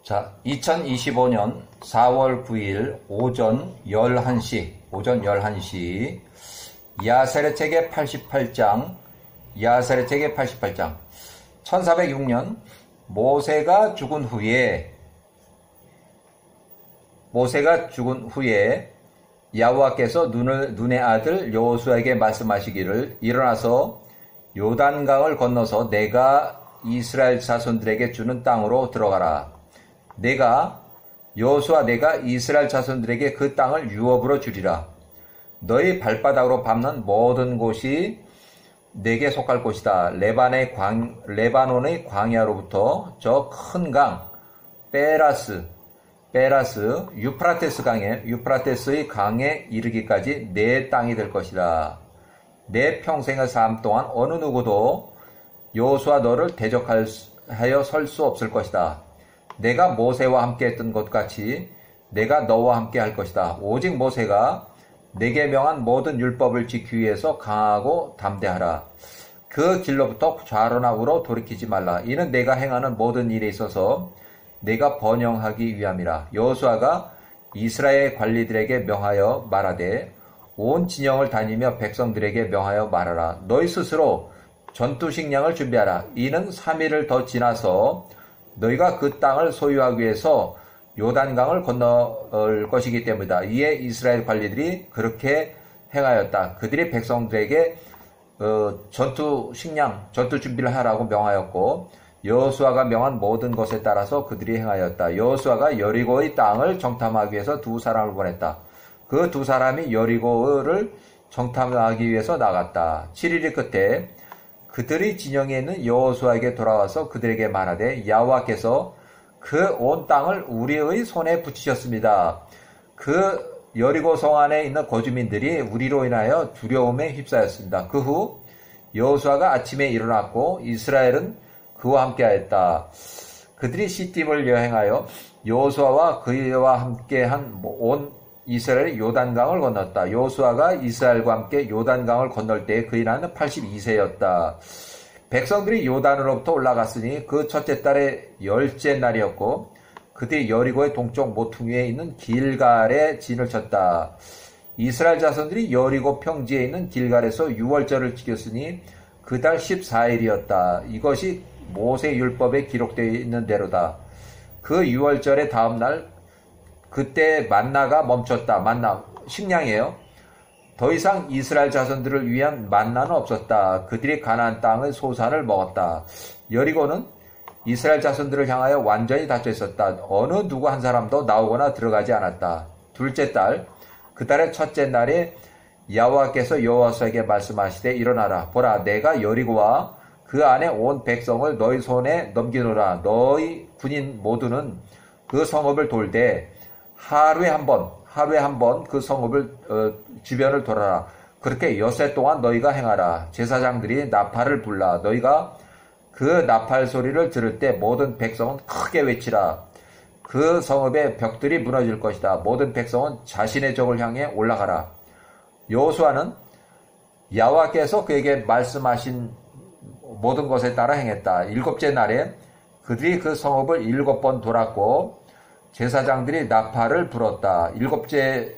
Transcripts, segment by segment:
자, 2025년 4월 9일 오전 11시, 야세례 책의 88장, 1406년 모세가 죽은 후에 야호와께서 눈의 아들 여호수아에게 말씀하시기를 일어나서 요단강을 건너서 내가 이스라엘 자손들에게 주는 땅으로 들어가라. 여호수아 내가 이스라엘 자손들에게 그 땅을 유업으로 주리라. 너희 발바닥으로 밟는 모든 곳이 내게 속할 곳이다. 레바논의 광야로부터 저 큰 강 베라스 유프라테스의 강에 이르기까지 내 땅이 될 것이다. 내 평생의 삶 동안 어느 누구도 여호수아 너를 대적하여 설 수 없을 것이다. 내가 모세와 함께 했던 것 같이 내가 너와 함께 할 것이다. 오직 모세가 내게 명한 모든 율법을 지키기 위해서 강하고 담대하라. 그 길로부터 좌로나 우로 돌이키지 말라. 이는 내가 행하는 모든 일에 있어서 내가 번영하기 위함이라. 여호수아가 이스라엘 관리들에게 명하여 말하되 온 진영을 다니며 백성들에게 명하여 말하라. 너희 스스로 전투 식량을 준비하라. 이는 3일을 더 지나서 너희가 그 땅을 소유하기 위해서 요단강을 건널 것이기 때문이다. 이에 이스라엘 관리들이 그렇게 행하였다. 그들이 백성들에게 전투 준비를 하라고 명하였고 여호수아가 명한 모든 것에 따라서 그들이 행하였다. 여호수아가 여리고의 땅을 정탐하기 위해서 두 사람을 보냈다. 그 두 사람이 여리고를 정탐하기 위해서 나갔다. 7일이 끝에 그들의 진영에 있는 여호수아에게 돌아와서 그들에게 말하되 야호와께서 그 온 땅을 우리의 손에 붙이셨습니다. 그 여리고 성 안에 있는 거주민들이 우리로 인하여 두려움에 휩싸였습니다. 그 후 여호수아가 아침에 일어났고 이스라엘은 그와 함께하였다. 그들이 시딤을 여행하여 여호수아와 그와 함께한 온 이스라엘이 요단강을 건넜다. 여호수아가 이스라엘과 함께 요단강을 건널 때 그의 나이는 82세였다. 백성들이 요단으로부터 올라갔으니 그 첫째 달의 10째 날이었고 그들이 여리고의 동쪽 모퉁이에 있는 길갈에 진을 쳤다. 이스라엘 자손들이 여리고 평지에 있는 길갈에서 유월절을 지켰으니 그 달 14일이었다. 이것이 모세 율법에 기록되어 있는 대로다. 그 유월절의 다음 날 그때 만나가 멈췄다. 만나 식량이에요. 더 이상 이스라엘 자손들을 위한 만나는 없었다. 그들이 가나안 땅의 소산을 먹었다. 여리고는 이스라엘 자손들을 향하여 완전히 닫혀 있었다. 어느 누구 한 사람도 나오거나 들어가지 않았다. 둘째 달, 그 달의 첫째 날에 야호와께서 여호수아에게 말씀하시되 일어나라. 보라, 내가 여리고와 그 안에 온 백성을 너희 손에 넘기노라. 너희 군인 모두는 그 성읍을 돌되 하루에 한 번 그 성읍을 주변을 돌아라. 그렇게 엿새 동안 너희가 행하라. 제사장들이 나팔을 불라. 너희가 그 나팔 소리를 들을 때 모든 백성은 크게 외치라. 그 성읍의 벽들이 무너질 것이다. 모든 백성은 자신의 적을 향해 올라가라. 여호수아는 야호와께서 그에게 말씀하신 모든 것에 따라 행했다. 7째 날에 그들이 그 성읍을 7번 돌았고 제사장들이 나팔을 불었다. 7째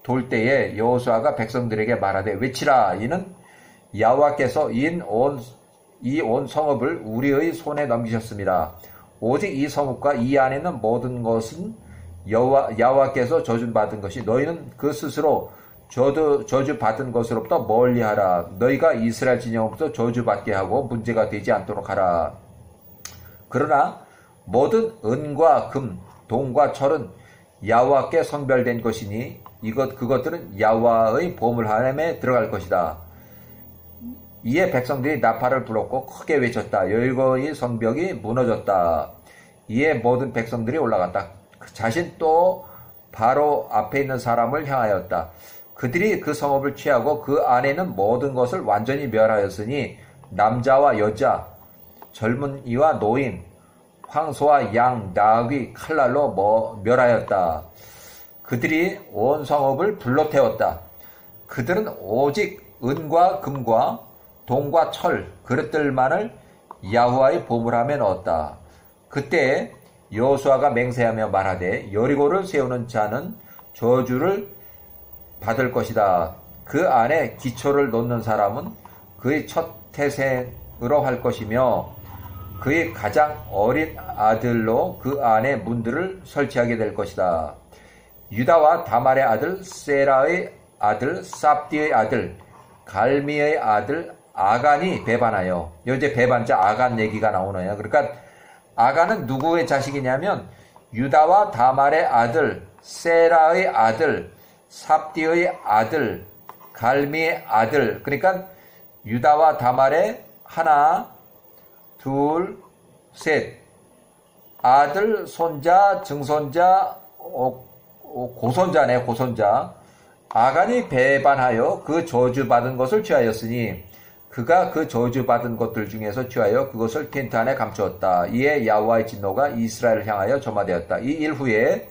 돌 때에 여호수아가 백성들에게 말하되 외치라. 이는 야호와께서 이 온 성읍을 우리의 손에 넘기셨습니다. 오직 이 성읍과 이 안에 있는 모든 것은 야호와께서 저주받은 것이 너희는 그 스스로 저주받은 것으로부터 멀리하라. 너희가 이스라엘 진영으로부터 저주받게 하고 문제가 되지 않도록 하라. 그러나 모든 은과 금, 동과 철은 야호와께 성별된 것이니 그것들은 야호와의 보물함에 들어갈 것이다. 이에 백성들이 나팔을 불었고 크게 외쳤다. 여리고의 성벽이 무너졌다. 이에 모든 백성들이 올라갔다. 자신 또 바로 앞에 있는 사람을 향하였다. 그들이 그 성읍을 취하고 그 안에 있는 모든 것을 완전히 멸하였으니 남자와 여자, 젊은이와 노인, 황소와 양, 나귀 칼날로 멸하였다. 그들이 온 성읍을 불로 태웠다. 그들은 오직 은과 금과 동과 철, 그릇들만을 야호와의 보물함에 넣었다. 그때 여호수아가 맹세하며 말하되 여리고를 세우는 자는 저주를 받을 것이다. 그 안에 기초를 놓는 사람은 그의 첫 태생으로 할 것이며 그의 가장 어린 아들로 그 안에 문들을 설치하게 될 것이다. 유다와 다말의 아들 세라의 아들 삽디의 아들 갈미의 아들 아간이 배반하여, 이제 배반자 아간 얘기가 나오네요. 그러니까 아간은 누구의 자식이냐면 유다와 다말의 아들 세라의 아들 삽디의 아들 갈미의 아들, 그러니까 유다와 다말의 하나 둘 셋 아들 손자 증손자 고손자네, 고손자. 아간이 배반하여 그 저주받은 것을 취하였으니 그가 그 저주받은 것들 중에서 취하여 그것을 텐트 안에 감추었다. 이에 야호와의 진노가 이스라엘을 향하여 점화되었다. 이 일 후에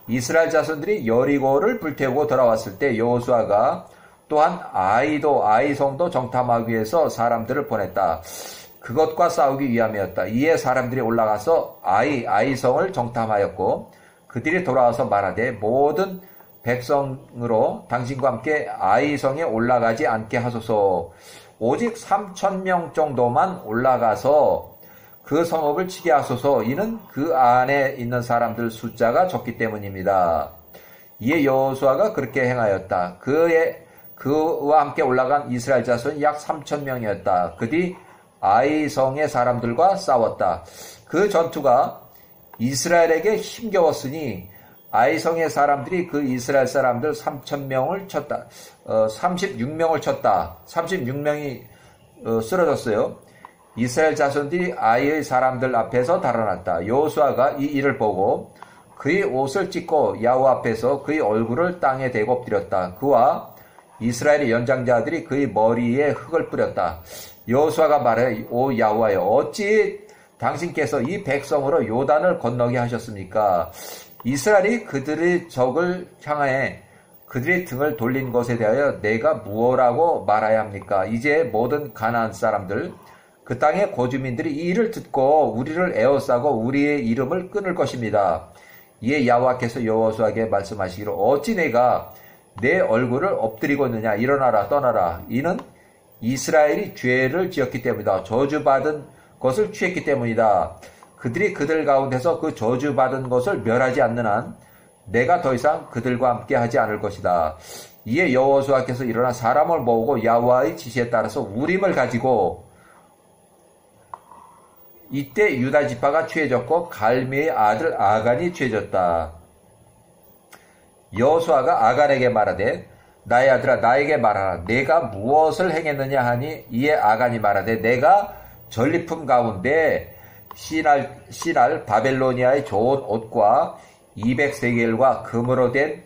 이스라엘 자손들이 여리고를 불태우고 돌아왔을 때 여호수아가 또한 아이성도 정탐하기 위해서 사람들을 보냈다. 그것과 싸우기 위함이었다. 이에 사람들이 올라가서 아이성을 정탐하였고 그들이 돌아와서 말하되 모든 백성으로 당신과 함께 아이성에 올라가지 않게 하소서. 오직 3,000명 정도만 올라가서 그 성읍을 치게 하소서. 이는 그 안에 있는 사람들 숫자가 적기 때문입니다. 이에 여호수아가 그렇게 행하였다. 그와 함께 올라간 이스라엘 자손이 약 3,000명이었다. 그뒤 아이성의 사람들과 싸웠다. 그 전투가 이스라엘에게 힘겨웠으니 아이성의 사람들이 그 이스라엘 사람들 3,000명을 쳤다. 36명을 쳤다. 36명이 쓰러졌어요. 이스라엘 자손들이 아이의 사람들 앞에서 달아났다. 여호수아가 이 일을 보고 그의 옷을 찢고 야훼 앞에서 그의 얼굴을 땅에 대고 엎드렸다. 그와 이스라엘의 연장자들이 그의 머리에 흙을 뿌렸다. 여호수아가 말해, 오 야훼여, 어찌 당신께서 이 백성으로 요단을 건너게 하셨습니까? 이스라엘이 그들의 적을 향해 그들의 등을 돌린 것에 대하여 내가 무엇라고 말해야 합니까? 이제 모든 가나안 사람들, 그 땅의 고주민들이 이 일을 듣고 우리를 에워싸고 우리의 이름을 끊을 것입니다. 이에 야훼께서 여호수아에게 말씀하시기로 어찌 내가 내 얼굴을 엎드리고 있느냐? 일어나라 떠나라. 이는 이스라엘이 죄를 지었기 때문이다. 저주받은 것을 취했기 때문이다. 그들이 그들 가운데서 그 저주받은 것을 멸하지 않는 한 내가 더 이상 그들과 함께 하지 않을 것이다. 이에 여호수아께서 일어나 사람을 모으고 야훼의 지시에 따라서 우림을 가지고 이때 유다 지파가 취해졌고 갈미의 아들 아간이 취해졌다. 여호수아가 아간에게 말하되 나의 아들아 나에게 말하라. 내가 무엇을 행했느냐 하니 이에 아간이 말하되 내가 전리품 가운데 신할 바벨로니아의 좋은 옷과 200세겔과 금으로 된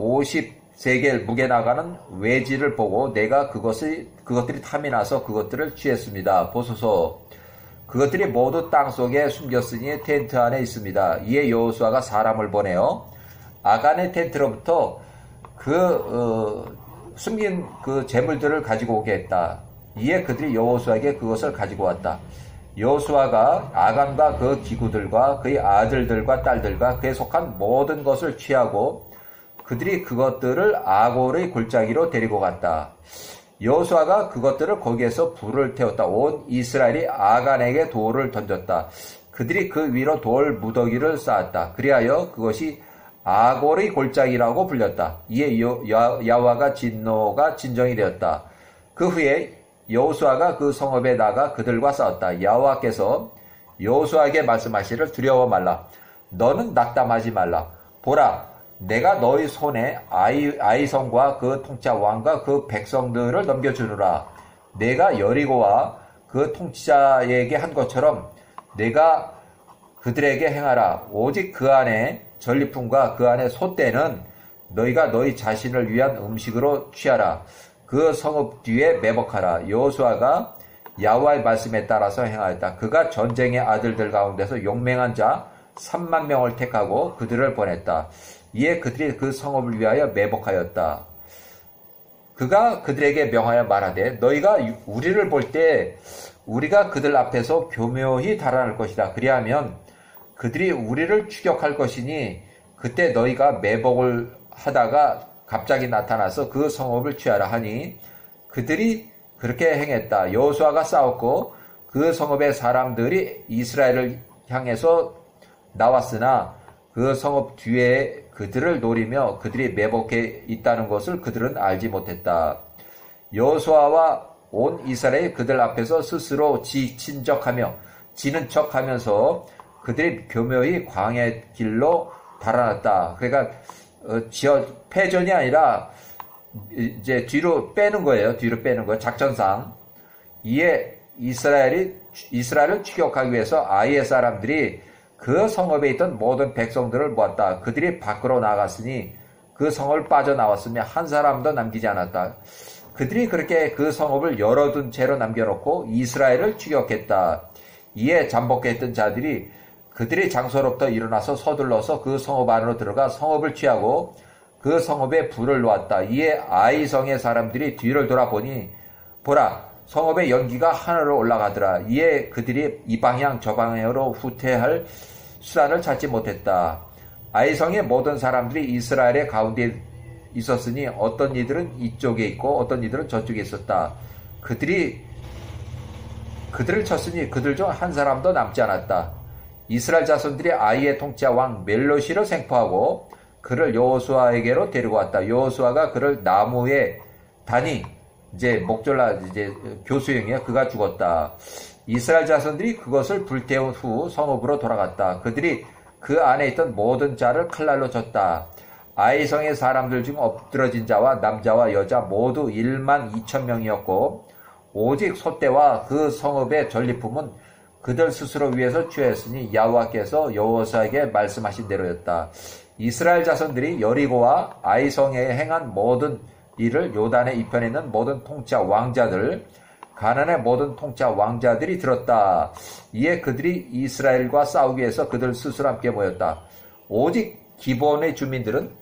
50세겔 무게 나가는 외지를 보고 내가 그것들이 탐이 나서 그것들을 취했습니다. 보소서. 그것들이 모두 땅속에 숨겼으니 텐트 안에 있습니다. 이에 여호수아가 사람을 보내어 아간의 텐트로부터 숨긴 그 재물들을 가지고 오게 했다. 이에 그들이 여호수아에게 그것을 가지고 왔다. 여호수아가 아간과 그 기구들과 그의 아들들과 딸들과 그에 속한 모든 것을 취하고 그들이 그것들을 아골의 골짜기로 데리고 갔다. 여호수아가 그것들을 거기에서 불을 태웠다. 온 이스라엘이 아간에게 돌을 던졌다. 그들이 그 위로 돌 무더기를 쌓았다. 그리하여 그것이 아골의 골짜기라고 불렸다. 이에 야훼가 진노가 진정이 되었다. 그 후에 여호수아가 그 성읍에 나가 그들과 싸웠다. 야훼께서 여호수아에게 말씀하시기를 두려워 말라. 너는 낙담하지 말라. 보라, 내가 너희 손에 아이성과 그 통치자 왕과 그 백성들을 넘겨주느라. 내가 여리고와 그 통치자에게 한 것처럼 내가 그들에게 행하라. 오직 그 안에 전리품과 그 안에 소떼는 너희가 너희 자신을 위한 음식으로 취하라. 그 성읍 뒤에 매복하라. 여호수아가 야훼의 말씀에 따라서 행하였다. 그가 전쟁의 아들들 가운데서 용맹한 자 3만 명을 택하고 그들을 보냈다. 이에 그들이 그 성읍을 위하여 매복하였다. 그가 그들에게 명하여 말하되 너희가 우리를 볼 때 우리가 그들 앞에서 교묘히 달아날 것이다. 그리하면 그들이 우리를 추격할 것이니 그때 너희가 매복을 하다가 갑자기 나타나서 그 성읍을 취하라 하니 그들이 그렇게 행했다. 여호수아가 싸웠고 그 성읍의 사람들이 이스라엘을 향해서 나왔으나 그 성읍 뒤에 그들을 노리며 그들이 매복해 있다는 것을 그들은 알지 못했다. 여호수아와 온 이스라엘이 그들 앞에서 스스로 지는 척하면서 그들이 교묘히 광야 길로 달아났다. 그러니까 패전이 아니라 이제 뒤로 빼는 거예요. 뒤로 빼는 거예요. 작전상. 이에 이스라엘을 추격하기 위해서 아이의 사람들이 그 성읍에 있던 모든 백성들을 모았다. 그들이 밖으로 나갔으니 그 성을 빠져나왔으며 한 사람도 남기지 않았다. 그들이 그렇게 그 성읍을 열어둔 채로 남겨놓고 이스라엘을 추격했다. 이에 잠복했던 자들이 그들이 장소로부터 일어나서 서둘러서 그 성읍 안으로 들어가 성읍을 취하고 그 성읍에 불을 놓았다. 이에 아이성의 사람들이 뒤를 돌아보니 보라 성읍의 연기가 하늘로 올라가더라. 이에 그들이 이 방향 저 방향으로 후퇴할 수단을 찾지 못했다. 아이성의 모든 사람들이 이스라엘의 가운데 있었으니 어떤 이들은 이쪽에 있고 어떤 이들은 저쪽에 있었다. 그들을 쳤으니 그들 중 한 사람도 남지 않았다. 이스라엘 자손들이 아이의 통치자 왕 멜로시를 생포하고 그를 여호수아에게로 데리고 왔다. 여호수아가 그를 나무에 다니 이제 목졸라 이제 교수형이야. 그가 죽었다. 이스라엘 자손들이 그것을 불태운 후 성읍으로 돌아갔다. 그들이 그 안에 있던 모든 자를 칼날로 쳤다. 아이성의 사람들 중 엎드러진 자와 남자와 여자 모두 12,000명이었고 오직 소떼와 그 성읍의 전리품은 그들 스스로 위해서 취하였으니 여호와께서 여호수아에게 말씀하신 대로였다. 이스라엘 자손들이 여리고와 아이성에 행한 모든 이를 요단의 이편에 있는 모든 통치자 왕자들 가나안의 모든 통치자 왕자들이 들었다. 이에 그들이 이스라엘과 싸우기 위해서 그들 스스로 함께 모였다. 오직 기본의 주민들은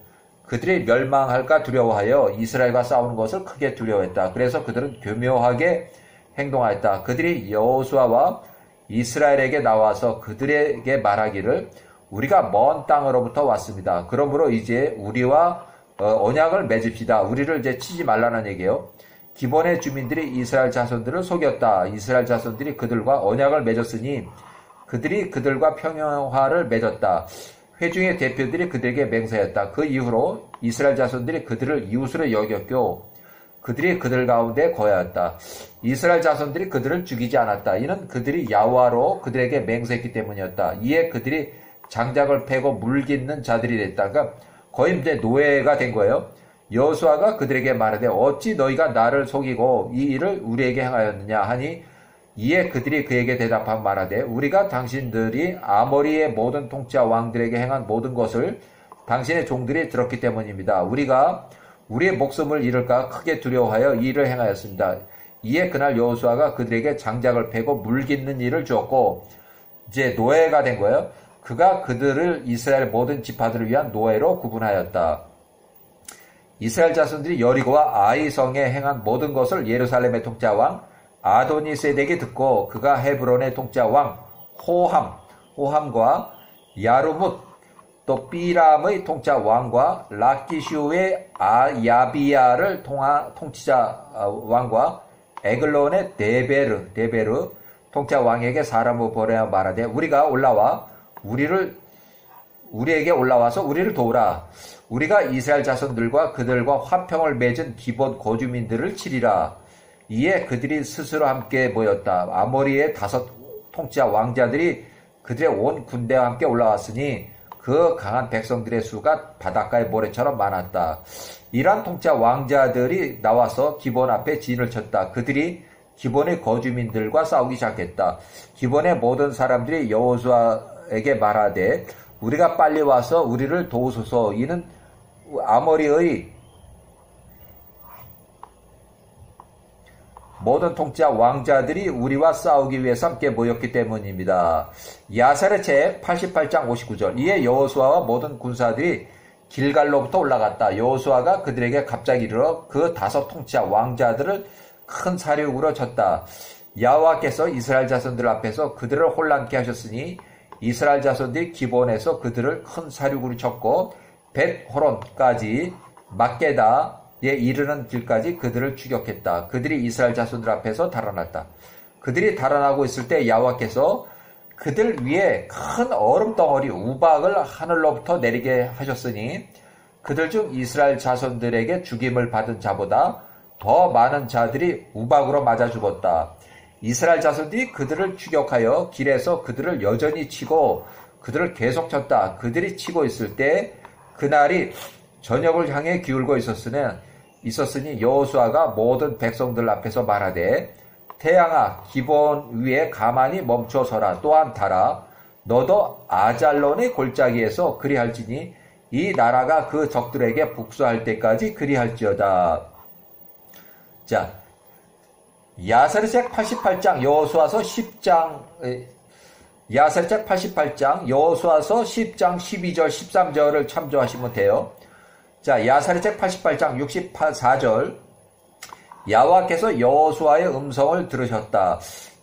그들이 멸망할까 두려워하여 이스라엘과 싸우는 것을 크게 두려워했다. 그래서 그들은 교묘하게 행동하였다. 그들이 여호수아와 이스라엘에게 나와서 그들에게 말하기를 우리가 먼 땅으로부터 왔습니다. 그러므로 이제 우리와 언약을 맺읍시다. 우리를 이제 치지 말라는 얘기예요. 기본의 주민들이 이스라엘 자손들을 속였다. 이스라엘 자손들이 그들과 언약을 맺었으니 그들이 그들과 평화를 맺었다. 회중의 대표들이 그들에게 맹세했다. 그 이후로 이스라엘 자손들이 그들을 이웃으로 여겼고 그들이 그들 가운데 거하였다. 이스라엘 자손들이 그들을 죽이지 않았다. 이는 그들이 야훼와로 그들에게 맹세했기 때문이었다. 이에 그들이 장작을 패고 물깃는 자들이 됐다. 그러니까 거의 이제 노예가 된 거예요. 여호수아가 그들에게 말하되 어찌 너희가 나를 속이고 이 일을 우리에게 행하였느냐 하니 이에 그들이 그에게 대답한 말하되 우리가 당신들이 아모리의 모든 통치자 왕들에게 행한 모든 것을 당신의 종들이 들었기 때문입니다. 우리가 우리의 목숨을 잃을까 크게 두려워하여 이 일을 행하였습니다. 이에 그날 여호수아가 그들에게 장작을 패고 물깃는 일을 주었고 이제 노예가 된 거예요. 그가 그들을 이스라엘 모든 지파들을 위한 노예로 구분하였다. 이스라엘 자손들이 여리고와 아이성에 행한 모든 것을 예루살렘의 통치자 왕 아도니세덱이 듣고 그가 헤브론의 통치자 왕 호함과 야르뭇 또 비람의 통치자 왕과 라키슈의 야비야를 통치자 왕과 에글론의 데베르 통치자 왕에게 사람을 보내어 말하되 우리에게 올라와서 우리를 도우라. 우리가 이스라엘 자손들과 그들과 화평을 맺은 기본 거주민들을 치리라. 이에 그들이 스스로 함께 모였다. 아모리의 5 통치자 왕자들이 그들의 온 군대와 함께 올라왔으니 그 강한 백성들의 수가 바닷가의 모래처럼 많았다. 이러한 통치자 왕자들이 나와서 기본 앞에 진을 쳤다. 그들이 기본의 거주민들과 싸우기 시작했다. 기본의 모든 사람들이 여호수아에게 말하되 우리가 빨리 와서 우리를 도우소서. 이는 아모리의 모든 통치자 왕자들이 우리와 싸우기 위해서 함께 모였기 때문입니다. 야살의 책 88장 59절. 이에 여호수아와 모든 군사들이 길갈로부터 올라갔다. 여호수아가 그들에게 갑자기 이르러 그 5 통치자 왕자들을 큰 사륙으로 쳤다. 여호와께서 이스라엘 자손들 앞에서 그들을 혼란케 하셨으니 이스라엘 자손들이 기본에서 그들을 큰 사륙으로 쳤고 벳호론까지 막게다에 이르는 길까지 그들을 추격했다. 그들이 이스라엘 자손들 앞에서 달아났다. 그들이 달아나고 있을 때 여호와께서 그들 위에 큰 얼음 덩어리 우박을 하늘로부터 내리게 하셨으니 그들 중 이스라엘 자손들에게 죽임을 받은 자보다 더 많은 자들이 우박으로 맞아 죽었다. 이스라엘 자손들이 그들을 추격하여 길에서 그들을 여전히 치고 그들을 계속 쳤다. 그들이 치고 있을 때 그날이 저녁을 향해 기울고 있었으니 여호수아가 모든 백성들 앞에서 말하되 태양아 기본 위에 가만히 멈춰 서라. 또한 달아 너도 아잘론의 골짜기에서 그리할지니 이 나라가 그 적들에게 복수할 때까지 그리할지어다. 자, 야사리책 88장 여호수아서 10장 야사리책 88장 여호수아서 10장 12절 13절을 참조하시면 돼요. 자, 야사리책 88장 64절 여호와께서 여호수아의 음성을 들으셨다.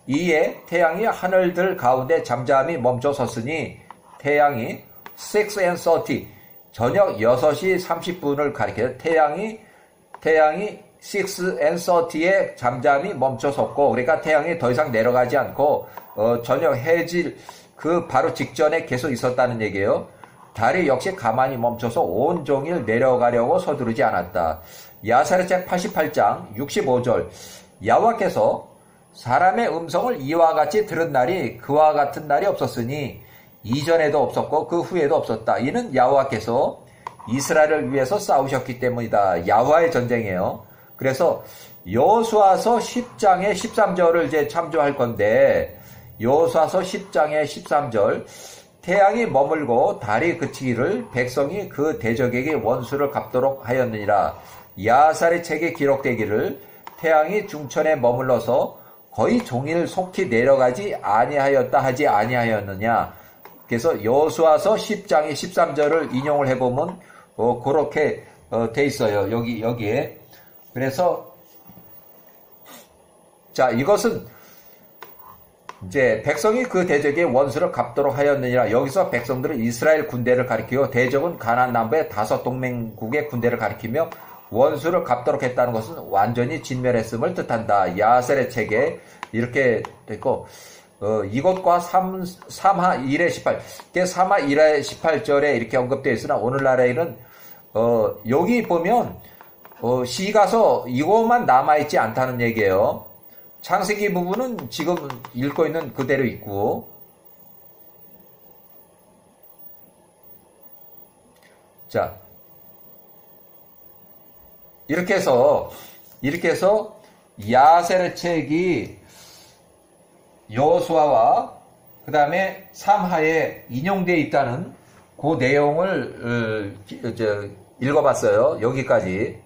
이에 태양이 하늘들 가운데 잠잠히 멈춰 섰으니 태양이 6:30 저녁 6시 30분을 가리켜 태양이 6:30에 잠잠히 멈춰 섰고 그러니까 태양이 더 이상 내려가지 않고 저녁 해질 그 바로 직전에 계속 있었다는 얘기예요. 달이 역시 가만히 멈춰서 온종일 내려가려고 서두르지 않았다. 야사리책 88장 65절 여호와께서 사람의 음성을 이와 같이 들은 날이 그와 같은 날이 없었으니 이전에도 없었고 그 후에도 없었다. 이는 여호와께서 이스라엘을 위해서 싸우셨기 때문이다. 야훼와의 전쟁이에요. 그래서 여호수아서 10장의 13절을 이제 참조할 건데 여호수아서 10장의 13절 태양이 머물고 달이 그치기를 백성이 그 대적에게 원수를 갚도록 하였느니라. 야사리 책에 기록되기를 태양이 중천에 머물러서 거의 종일 속히 내려가지 아니하였다 하지 아니하였느냐. 그래서 여호수아서 10장의 13절을 인용을 해보면 그렇게 돼 있어요. 여기에. 그래서 자, 이것은 이제 백성이 그 대적의 원수를 갚도록 하였느니라. 여기서 백성들은 이스라엘 군대를 가리키고 대적은 가나안 남부의 5동맹국의 군대를 가리키며 원수를 갚도록 했다는 것은 완전히 진멸했음을 뜻한다. 야셀의 책에 이렇게 됐고 이것과 3하 1의 18 3하 1의 18절에 이렇게 언급되어 있으나 오늘날에는 여기 보면 시가서 이것만 남아있지 않다는 얘기예요. 창세기 부분은 지금 읽고 있는 그대로 있고 자 이렇게 해서 야셀의 책이 여호수아와 그 다음에 3하에 인용되어 있다는 그 내용을 읽어봤어요. 여기까지.